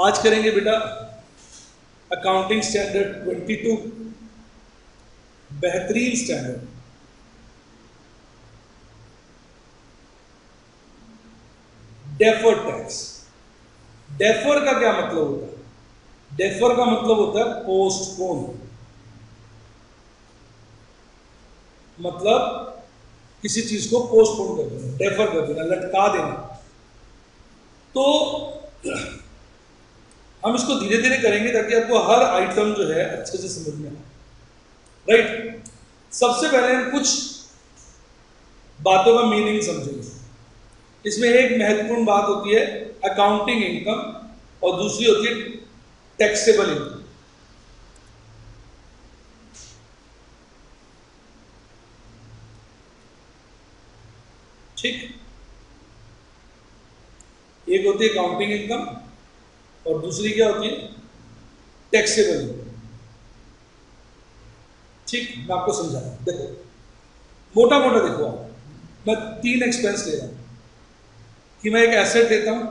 आज करेंगे बेटा अकाउंटिंग स्टैंडर्ड 22, बेहतरीन स्टैंडर्ड। Deferred tax. डेफर का क्या मतलब होता है? डेफर का मतलब होता है पोस्टपोन, मतलब किसी चीज को पोस्टपोन कर देना, डेफर कर देना, लटका देना। तो हम इसको धीरे धीरे करेंगे ताकि आपको हर आइटम जो है अच्छे से समझ में आए। राइट, सबसे पहले हम कुछ बातों का मीनिंग समझेंगे। इसमें एक महत्वपूर्ण बात होती है अकाउंटिंग इनकम और दूसरी होती है टैक्सेबल इनकम। ठीक, एक होती है अकाउंटिंग इनकम और दूसरी क्या होती है? Taxable income. ठीक, मैं आपको समझा रहा हूं। देखो मोटा मोटा देखो, आप मैं 3 एक्सपेंस ले रहा हूं कि मैं एक एसेट देता हूं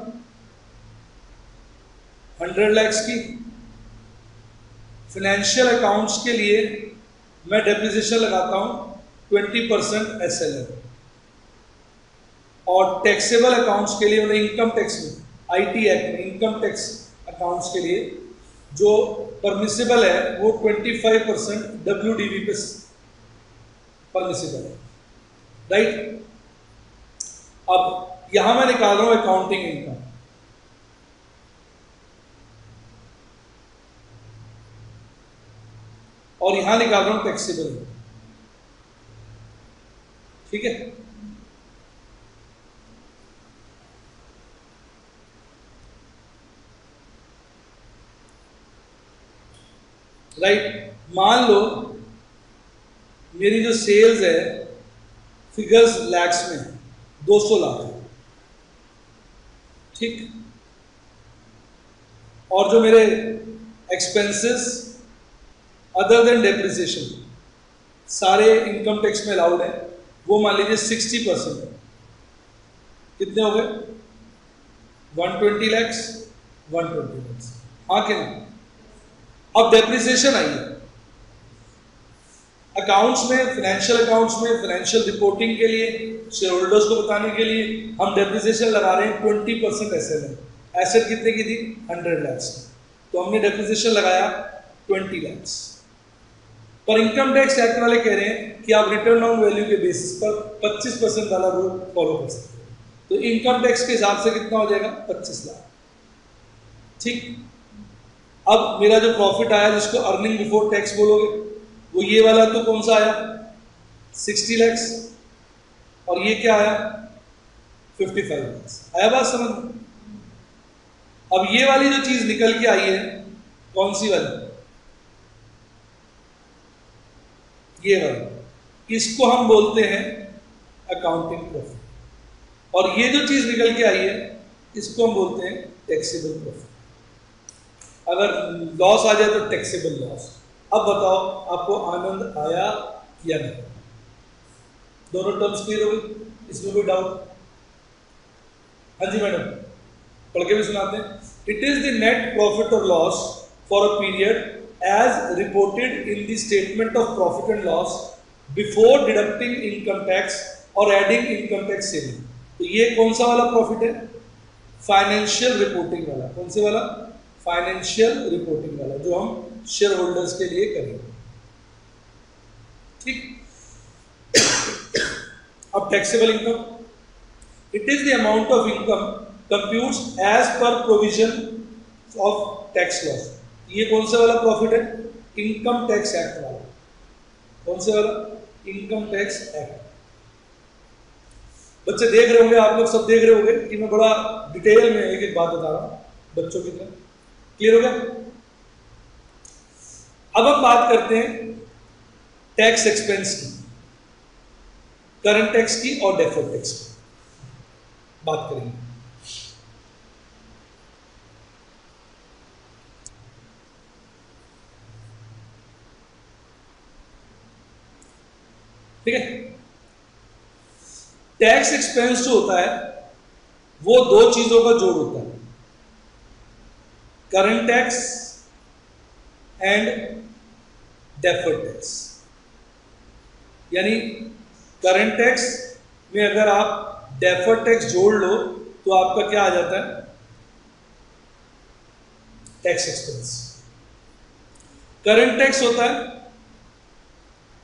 100 lakhs की, फाइनेंशियल अकाउंट्स के लिए मैं डेप्रिसिएशन लगाता हूं 20% SLR, और टैक्सेबल अकाउंट्स के लिए उन्हें इनकम टैक्स में IT एक्ट में इनकम टैक्स अकाउंट्स के लिए जो परमिसिबल है वो 25% WDV पे परमिसिबल है। राइट, अब यहां मैं निकाल रहा हूं अकाउंटिंग इनकम, और यहां निकाल रहा हूं टैक्सेबल इनकम। ठीक है, राइट। मान लो मेरी जो सेल्स है फिगर्स लैक्स में 200 लाख है। ठीक, और जो मेरे एक्सपेंसेस अदर देन डेप्रिसिएशन सारे इनकम टैक्स में अलाउड है, वो मान लीजिए 60% है। कितने हो गए? 120 lakhs, 120 lakhs। हाँ कि नहीं? अब डेप्रिसिएशन आई है अकाउंट्स में, फाइनेंशियल अकाउंट्स में, फाइनेंशियल रिपोर्टिंग के लिए, शेयर होल्डर्स को बताने के लिए हम डेप्रिसिएशन लगा रहे हैं 20% SLR। एसेट कितने की थी? 100 lakhs, तो हमने डेप्रिसिएशन लगाया 20 lakhs। पर इनकम टैक्स एक्ट वाले कह रहे हैं कि आप रिटर्न ऑन वैल्यू के बेसिस पर 25% वाला रूल फॉलो कर सकते हैं, तो इनकम टैक्स के हिसाब से कितना हो जाएगा? 25 लाख। ठीक, अब मेरा जो प्रॉफिट आया जिसको अर्निंग बिफोर टैक्स बोलोगे, वो ये वाला तो कौन सा आया? 60 lakhs, और ये क्या आया? 55 lakhs। आया बात समझ में? अब ये वाली जो चीज निकल के आई है, कौन सी वाली? ये वाली, इसको हम बोलते हैं अकाउंटिंग प्रॉफिट, और ये जो चीज निकल के आई है इसको हम बोलते हैं टैक्सेबल प्रॉफिट। अगर लॉस आ जाए तो टैक्सेबल लॉस। अब बताओ आपको आनंद आया या नहीं? दोनों टर्म्स क्लियर हो गई? इसमें कोई डाउट? हाँ जी मैडम, पढ़ के भी सुनाते हैं। It is the net profit और loss for a period as reported in the statement of profit and loss before deducting income tax or adding income tax saving। तो ये कौन सा वाला प्रॉफिट है? फाइनेंशियल रिपोर्टिंग वाला। कौन से वाला? फाइनेंशियल रिपोर्टिंग वाला, जो हम शेयर होल्डर्स के लिए करेंगे। ठीक, अब taxable income, it is the amount of income computes as per provision of tax loss. ये कौन सा वाला प्रॉफिट है? इनकम टैक्स एक्ट वाला। कौन से वाला? Income tax act. बच्चे देख रहे होंगे, आप लोग सब देख रहे होंगे कि मैं बड़ा डिटेल में एक एक बात बता रहा हूं बच्चों की तरह। क्लियर हो गया? अब हम बात करते हैं टैक्स एक्सपेंस की, करंट टैक्स की और डेफर्ड टैक्स की बात करेंगे। ठीक है, टैक्स एक्सपेंस जो होता है वो दो चीजों का जोड़ होता है। Current tax and deferred tax. यानी करंट टैक्स में अगर आप डेफर्ड टैक्स जोड़ लो तो आपका क्या आ जाता है, टैक्स एक्सपेंस। करंट टैक्स होता है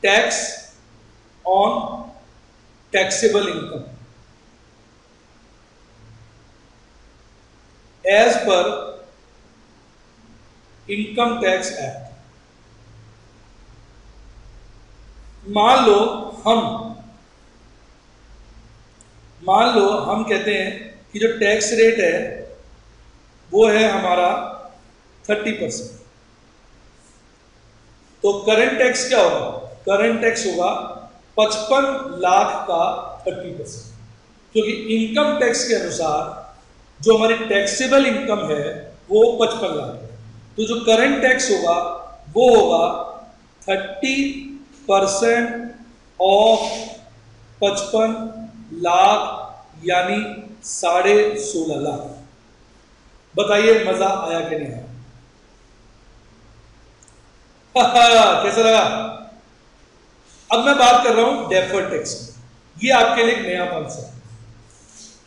tax on taxable income as per income tax act. मान लो हम कहते हैं कि जो टैक्स रेट है वो है हमारा 30%। तो करंट टैक्स क्या होगा, करंट टैक्स होगा 55 लाख का 30%, क्योंकि इनकम टैक्स के अनुसार जो हमारी टैक्सेबल इनकम है वो 55 लाख है। तो जो करंट टैक्स होगा वो होगा 30% ऑफ 55 लाख यानी 16.5 लाख। बताइए मजा आया कि नहीं आया? कैसा लगा? अब मैं बात कर रहा हूं डेफर्ड टैक्स की। ये आपके लिए एक नया कॉन्सेप्ट है।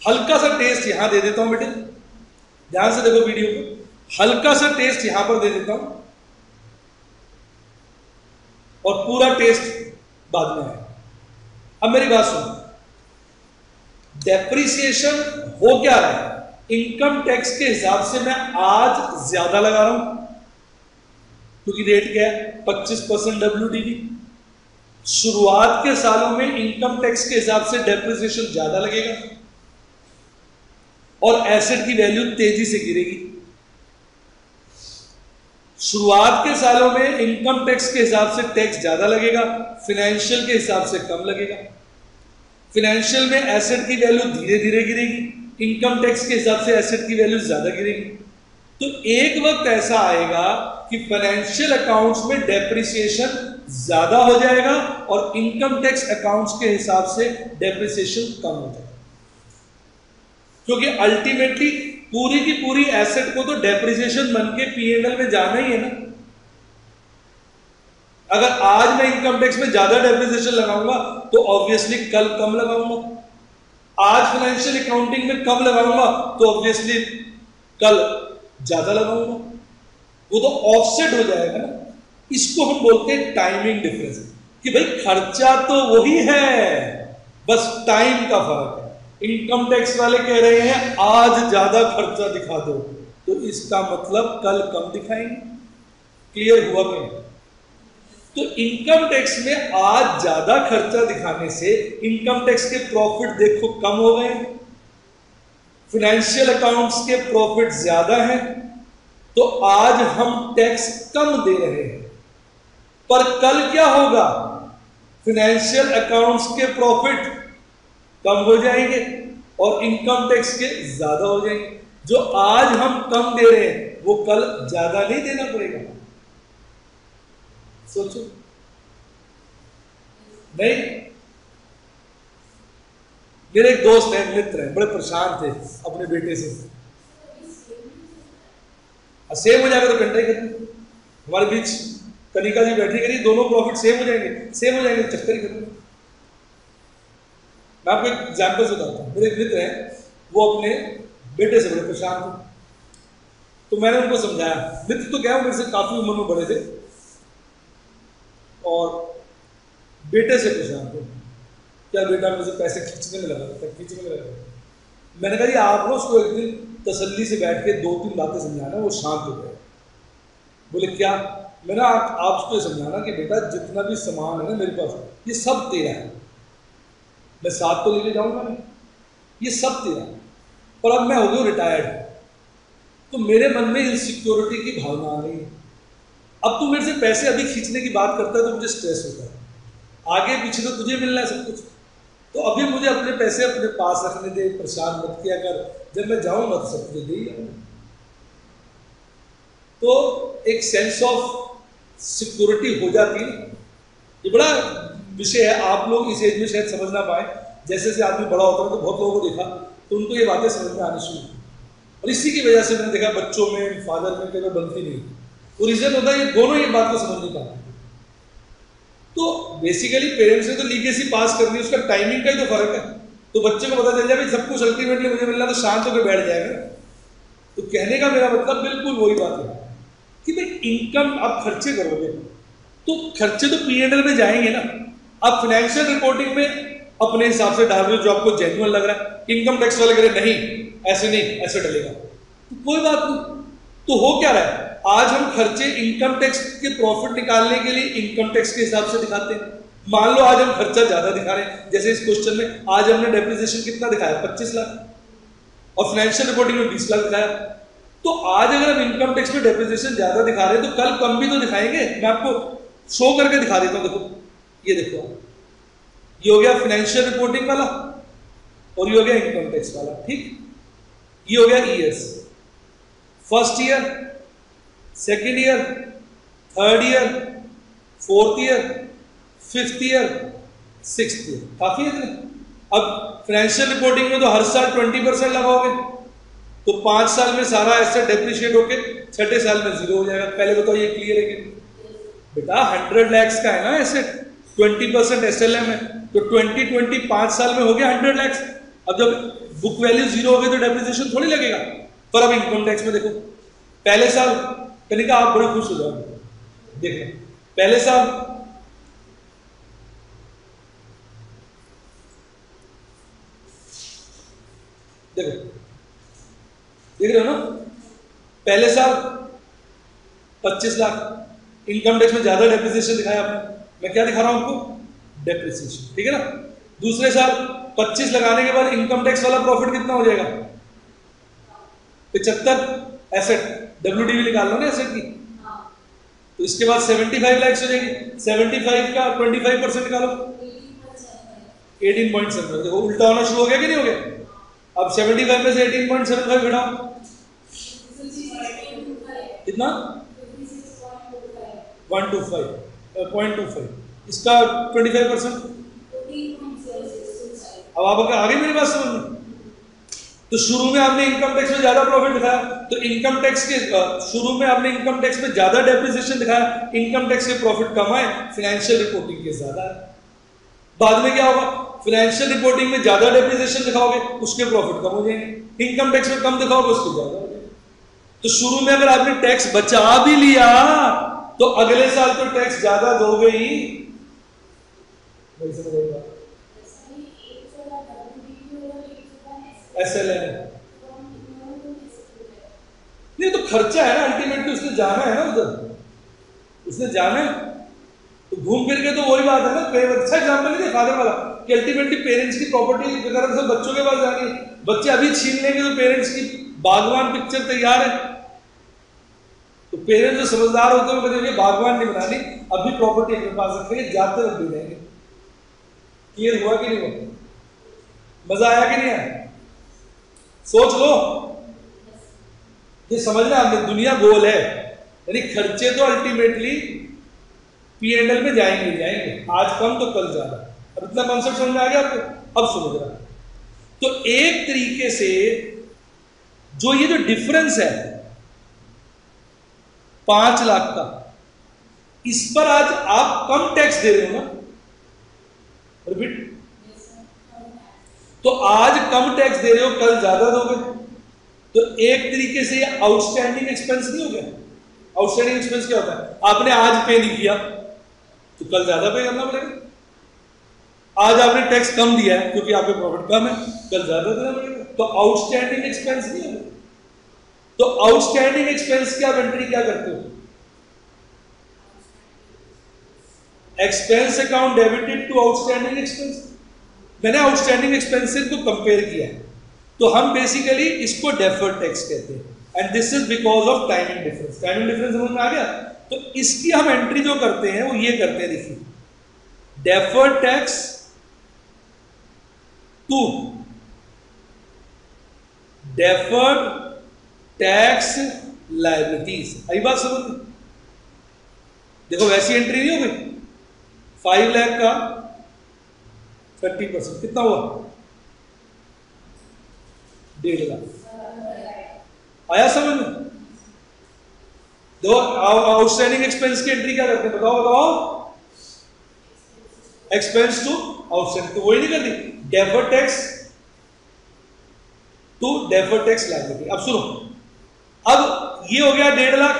हल्का सा टेस्ट यहां दे देता हूं बेटे, ध्यान से देखो वीडियो को। हल्का सा टेस्ट यहां पर दे देता हूं और पूरा टेस्ट बाद में है। अब मेरी बात सुनो, डेप्रिसिएशन हो क्या रहा है, इनकम टैक्स के हिसाब से मैं आज ज्यादा लगा रहा हूं क्योंकि रेट क्या है 25% WDV। शुरुआत के सालों में इनकम टैक्स के हिसाब से डेप्रिसिएशन ज्यादा लगेगा और एसेट की वैल्यू तेजी से गिरेगी। शुरुआत के सालों में इनकम टैक्स के हिसाब से टैक्स ज्यादा लगेगा, फाइनेंशियल के हिसाब से कम लगेगा। फाइनेंशियल में एसेट की वैल्यू धीरे धीरे गिरेगी, इनकम टैक्स के हिसाब से एसेट की वैल्यू ज्यादा गिरेगी। तो एक वक्त ऐसा आएगा कि फाइनेंशियल अकाउंट्स में डेप्रिसिएशन ज्यादा हो जाएगा और इनकम टैक्स अकाउंट्स के हिसाब से डेप्रिसिएशन कम हो जाएगा, क्योंकि अल्टीमेटली पूरी की पूरी एसेट को तो डेप्रिसिएशन बन के P&L में जाना ही है ना। अगर आज मैं इनकम टैक्स में ज्यादा डेप्रिसिएशन लगाऊंगा तो ऑब्वियसली कल कम लगाऊंगा, आज फाइनेंशियल अकाउंटिंग में कम लगाऊंगा तो ऑब्वियसली कल ज्यादा लगाऊंगा, वो तो ऑफसेट हो जाएगा ना। इसको हम बोलते हैं टाइमिंग डिफरेंस, कि भाई खर्चा तो वही है बस टाइम का फर्क है। इनकम टैक्स वाले कह रहे हैं आज ज्यादा खर्चा दिखा दो, तो इसका मतलब कल कम दिखाएंगे। क्लियर हुआ कि नहीं? तो इनकम टैक्स में आज ज्यादा खर्चा दिखाने से इनकम टैक्स के प्रॉफिट देखो कम हो गए, फाइनेंशियल अकाउंट्स के प्रॉफिट ज्यादा हैं, तो आज हम टैक्स कम दे रहे हैं। पर कल क्या होगा, फाइनेंशियल अकाउंट्स के प्रॉफिट कम हो जाएंगे और इनकम टैक्स के ज्यादा हो जाएंगे। जो आज हम कम दे रहे हैं वो कल ज्यादा नहीं देना पड़ेगा। सोचो, नहीं? मेरे एक दोस्त है, मित्र है, बड़े परेशान थे अपने बेटे से। सेम हो जाएगा तो घंटा ही खत्म। हमारे बीच कनिका जी बैठी करी, दोनों प्रॉफिट सेम हो जाएंगे चक्कर ही खत्म। मैं आपको एक एग्जाम्पल बताता हूँ। मेरे एक मित्र हैं, वो अपने बेटे से बड़े परेशान थे, तो मैंने उनको समझाया। मित्र तो क्या, मेरे से काफी उम्र में बड़े थे और बेटे से परेशान थे। क्या बेटा मेरे से पैसे खींचने में लगा। मैंने कहा आप ना उसको एक दिन तसल्ली से बैठ के 2-3 बातें समझाना, वो शांत हो गए। बोले क्या? मैंने आप उसको समझाना कि बेटा जितना भी सामान है ना मेरे पास, ये सब तेरा है, मैं साथ तो लेके जाऊंगा नहीं, ये सब तेरा है। पर अब मैं हो गया रिटायर्ड, तो मेरे मन में इनसिक्योरिटी की भावना आ रही है। अब तू मेरे से पैसे अभी खींचने की बात करता है तो मुझे स्ट्रेस होता है। आगे पीछे तो तुझे मिलना है सब कुछ, तो अभी मुझे अपने पैसे अपने पास रखने दे, परेशान मत किया कर। जब मैं जाऊंगा तो सब तुझे दे ही आऊंगा। तो एक सेंस ऑफ सिक्योरिटी हो जाती है। ये बड़ा विषय है, आप लोग इस एज में शायद समझ ना पाए। जैसे जैसे आदमी बड़ा होता है तो बहुत लोगों को देखा तो उनको ये बातें समझ में आनी शुरू। और इसी की वजह से मैंने देखा बच्चों में, फादर में कई बनती नहीं। वो रीजन होता है ये दोनों ये बात को समझ नहीं पाते। तो बेसिकली पेरेंट्स ने तो लीगेसी पास करनी है, उसका टाइमिंग का ही तो फर्क है। तो बच्चे को पता चल जाए सब कुछ अल्टीमेटली मुझे मिलना, तो शांत होकर बैठ जाएगा। तो कहने का मेरा मतलब बिल्कुल वही बात है कि भाई इनकम आप खर्चे करोगे तो खर्चे तो P&L में जाएंगे ना। आप फाइनेंशियल रिपोर्टिंग में अपने हिसाब से डाल रहे हो जो आपको जेन्युइन लग रहा है। इनकम टैक्स वाले कह रहे नहीं ऐसे नहीं, ऐसे डलेगा, तो कोई बात नहीं। तो हो क्या रहा है, आज हम खर्चे इनकम टैक्स के प्रॉफिट निकालने के लिए इनकम टैक्स के हिसाब से दिखाते हैं। मान लो आज हम खर्चा ज्यादा दिखा रहे हैं, जैसे इस क्वेश्चन में आज हमने डेप्रिसिएशन कितना दिखाया 25 लाख और फाइनेंशियल रिपोर्टिंग में 20 लाख दिखाया। तो आज अगर हम इनकम टैक्स में डेप्रिसिएशन ज्यादा दिखा रहे हैं तो कल कम भी तो दिखाएंगे। मैं आपको शो करके दिखा देता हूं, देखो ये देखो, ये हो गया फाइनेंशियल रिपोर्टिंग वाला और ये हो गया इनकम टैक्स वाला, ठीक। ये हो गया years, first year, second year, third year, fourth year, fifth year, sixth year, काफी है इतने। अब फाइनेंशियल रिपोर्टिंग में तो हर साल 20% लगाओगे तो 5 साल में सारा एसेट डेप्रिशिएट होके छठे साल में जीरो हो जाएगा। पहले बताओ ये क्लियर है कि बेटा 100 लाख का है ना एसेट, 20% SLM है, तो 20 5 साल में हो गया 100 लाख। अब जब बुक वैल्यू जीरो हो गई तो डेप्रिसिएशन थोड़ी लगेगा। पर अब इनकम टैक्स में देखो, पहले साल कनिका आप बड़े खुश हो जाओगे, देखना पहले साल देखो, देख रहे हो ना, पहले साल 25 लाख, इनकम टैक्स में ज्यादा डेप्रिसिएशन दिखाया आपने। मैं क्या दिखा रहा हूं आपको, डेप्रिसिएशन, ठीक है ना। दूसरे साल 25 लगाने के बाद इनकम टैक्स वाला प्रॉफिट कितना हो जाएगा 75, एसेट WDV निकाल लो ना एसेट की, तो इसके बाद 75 लाख हो जाएगी। 75 का 25% निकालो, 18.75। देखो उल्टा होना शुरू हो गया कि नहीं हो गया। अब 75 में से 18.75 घटाओ, कितना 125.25, इसका 25%। अब आप आगे मेरी बात समझ में। तो शुरू में आपने इनकम टैक्स में ज्यादा प्रॉफिट दिखाया, तो इनकम टैक्स के शुरू में आपने इनकम टैक्स में ज्यादा डेप्रिसिएशन दिखाया, इनकम टैक्स के प्रॉफिट कम आए, फाइनेंशियल रिपोर्टिंग के ज्यादा है। बाद में क्या होगा, फाइनेंशियल रिपोर्टिंग में ज्यादा डेप्रिसिएशन दिखाओगे उसके प्रॉफिट कम हो जाएंगे, इनकम टैक्स में कम दिखाओगे उसके ज्यादा हो जाएंगे। तो शुरू में अगर आपने टैक्स बचा भी लिया तो अगले साल तो टैक्स ज्यादा दोगे ही। SLM नहीं तो खर्चा है ना, अल्टीमेटली उसने जाना है ना, उधर उसने जाना है, तो घूम फिर के तो वही बात है ना। अच्छा एग्जाम्पल नहीं फादर वाला कि अल्टीमेटली पेरेंट्स की प्रॉपर्टी वगैरह सब बच्चों के पास जानी है, बच्चे अभी छीन लेंगे तो पेरेंट्स की बागवान पिक्चर तैयार है। तो पेरेंट्स जो समझदार होते हैं वो कहते हैं बागवान नहीं बनानी, अभी प्रॉपर्टी अपने पास रखेंगे, जाते रख दे देंगे। क्लियर हुआ कि नहीं हुआ, मजा आया कि नहीं आया, सोच लो। ये समझना आपने, दुनिया गोल है, यानी खर्चे तो अल्टीमेटली P&L में जाएंगे जाएंगे, आज कम तो कल ज्यादा। अब इतना कॉन्सेप्ट समझ में आ गया आपको, अब समझ रहा। तो एक तरीके से जो ये जो डिफरेंस है 5 लाख का, इस पर आज आप कम टैक्स दे रहे हो ना, रिपीट, तो आज कम टैक्स दे रहे हो कल ज्यादा दोगे, तो एक तरीके से ये आउटस्टैंडिंग एक्सपेंस नहीं हो गया। आउटस्टैंडिंग एक्सपेंस क्या होता है, आपने आज पे नहीं किया तो कल ज्यादा पे करना पड़ेगा। आज आपने टैक्स कम दिया है क्योंकि आपके प्रॉफिट कम है, कल ज्यादा देना पड़ेगा, तो आउटस्टैंडिंग एक्सपेंस नहीं होगा। तो आउटस्टैंडिंग एक्सपेंस की आप एंट्री क्या करते हो, expense account debited to outstanding expense. मैंने आउटस्टैंडिंग एक्सपेंसेस को कंपेयर किया है, तो हम बेसिकली इसको डेफर्ड टैक्स कहते हैं, and this is because of timing difference. Timing difference समझ में आ गया। तो इसकी हम एंट्री जो करते हैं वो ये करते हैं, देखिए, deferred tax to deferred tax liabilities. आई बात समझ में, देखो वैसी एंट्री नहीं हो गई, 5 लाख का 30% कितना हुआ, 1.5 लाख। आया समझ में? दो आउटस्टैंडिंग एक्सपेंस की एंट्री क्या करते हैं, बताओ बताओ? एक्सपेंस टू आउटस्टैंडिंग, तो वही नहीं करती, deferred tax to deferred tax liability. अब सुनो, अब ये हो गया 1.5 लाख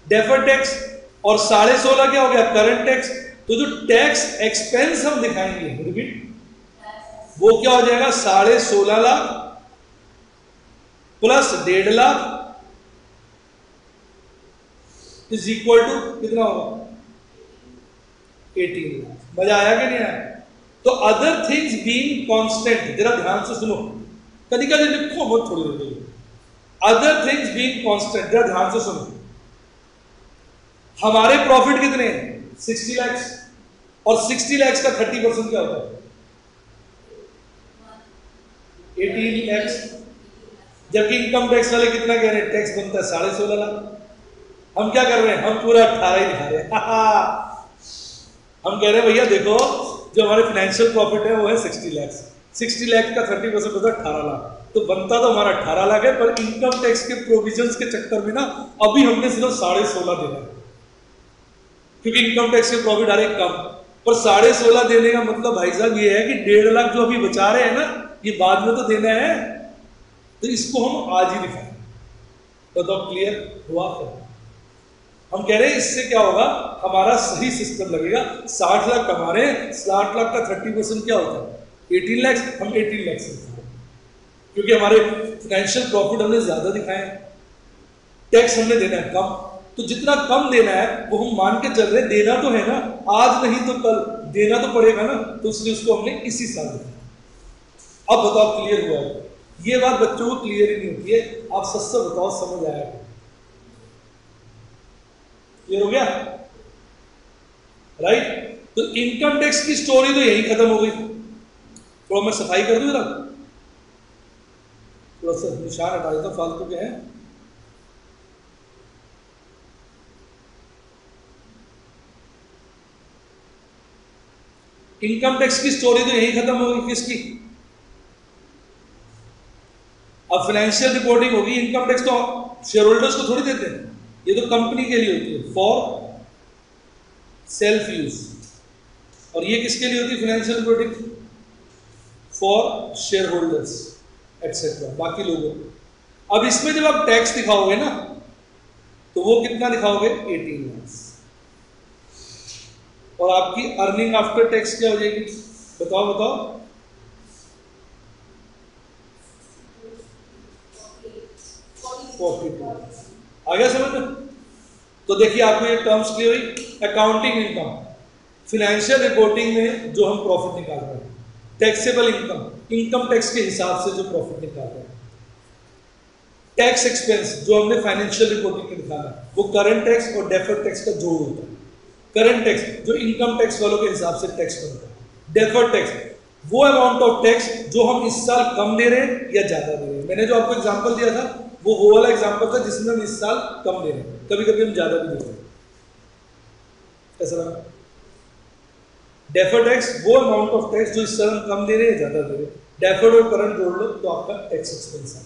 डेफर्ड टैक्स, और 16.5 क्या हो गया करंट टैक्स। तो जो टैक्स एक्सपेंस हम दिखाएंगे, रिपीट, वो क्या हो जाएगा 16.5 lakh plus 1.5 lakh is equal to कितना होगा 18 लाख। मजा आया कि नहीं आया? तो अदर थिंग्स बीइंग कांस्टेंट, जरा ध्यान से सुनो, कभी कभी लिखो बहुत थोड़ी देर के लिए, अदर थिंग्स बीइंग कांस्टेंट, जरा ध्यान से सुनो। हमारे प्रॉफिट कितने हैं 60 लाख, और 60 लाख का 30% क्या होता है 18 लाख, जबकि इनकम टैक्स वाले कितना कह रहे हैं, टैक्स बनता है 16.5 लाख। हम क्या कर रहे हैं, हम पूरा 18 ही दिखा रहे हैं। हम कह रहे हैं भैया देखो, जो हमारे फाइनेंशियल प्रॉफिट है वो है 60 लाख, 60 लाख का 30% होता है 18 लाख, तो बनता तो हमारा 18 लाख है, पर इनकम टैक्स के प्रोविजंस के चक्कर में ना अभी हमने सिर्फ 16.5 देना है, क्योंकि इनकम टैक्स के प्रॉफिट आ रहे कम। पर 16.5 देने का मतलब भाई साहब ये है कि 1.5 लाख जो अभी बचा रहे हैं ना, ये बाद में तो देना है, तो इसको हम आज ही दिखाएं। बताओ क्लियर हुआ? फिर हम कह रहे हैं इससे क्या होगा, हमारा सही सिस्टम लगेगा। 60 लाख कमा रहे हैं, 60 लाख का 30% क्या होता है 18 लाख, हम 18 लाख से क्योंकि हमारे फाइनेंशियल प्रॉफिट हमने ज्यादा दिखाए हैं, टैक्स हमने देना है कम, तो जितना कम देना है वो हम मान के चल रहे हैं, देना तो है ना, आज नहीं तो कल देना तो पड़ेगा ना, तो इसलिए उसको हमने इसी साल दिखाया। अब बताओ क्लियर हुआ है? ये बात बच्चों को क्लियर ही नहीं होती है, आप सच से बताओ समझ आया? क्लियर हो गया? राइट। तो इनकम टैक्स की स्टोरी तो यही खत्म हो गई। तो मैं सफाई कर दूं, थोड़ा सा निशान हटा देता हूं फालतू के हैं। इनकम टैक्स की स्टोरी तो यही खत्म हो गई। किसकी? अब फाइनेंशियल रिपोर्टिंग होगी, इनकम टैक्स तो शेयर होल्डर्स को थोड़ी देते हैं, ये तो कंपनी के लिए होती है फॉर सेल्फ यूज, और ये किसके लिए होती है financial reporting? For share holders etcetera, बाकी लोगों। अब इसमें जब आप टैक्स दिखाओगे ना, तो वो कितना दिखाओगे 18 लाख, और आपकी अर्निंग आफ्टर टैक्स क्या हो जाएगी, बताओ बताओ? 42। आ गया समझ में? तो देखिए आपको ये टर्म्स क्लियर हुई। अकाउंटिंग इनकम, फिनेंशियल रिपोर्टिंग में जो हम प्रॉफिट निकाल रहे हैं, टैक्सेबल इनकम, इनकम टैक्स के हिसाब से जो प्रॉफिट निकाल रहे हैं, टैक्स एक्सपेंस जो हमने फाइनेंशियल रिपोर्टिंग में निकाला, वो करंट टैक्स और डेफर्ड टैक्स का जोड़ होता है। करंट टैक्स जो इनकम टैक्स वालों के हिसाब से टैक्स बनता है, डेफर्ड टैक्स वो अमाउंट ऑफ टैक्स जो हम इस साल कम दे रहे हैं या ज्यादा दे रहे हैं। मैंने जो आपको एग्जांपल दिया था वो वाला एग्जांपल था जिसमें हम इस साल कम दे रहे हैं, कभी कभी हम ज्यादा भी दे रहे हैं। कैसा लगा? डेफर्ड टैक्स वो अमाउंट ऑफ टैक्स जो इस साल हम कम दे रहे हैं, ज्यादा दे रहे हैं। डेफर्ड और करंट जोड़ लो तो आपका टैक्स एक्सपेंस है।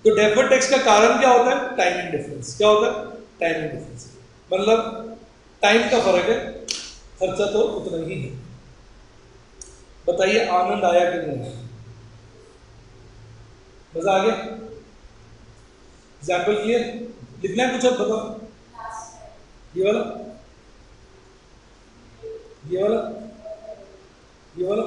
तो डेफर्ड टैक्स का कारण क्या होता है? Timing difference. क्या होता है? टाइमिंग डिफरेंस, मतलब टाइम का फर्क है, खर्चा तो उतना ही है। बताइए आनंद आया कि नहीं? मजा आ गया? Example clear? लिखना है कुछ और? बताओ। ये वाला, ये वाला, ये वाला,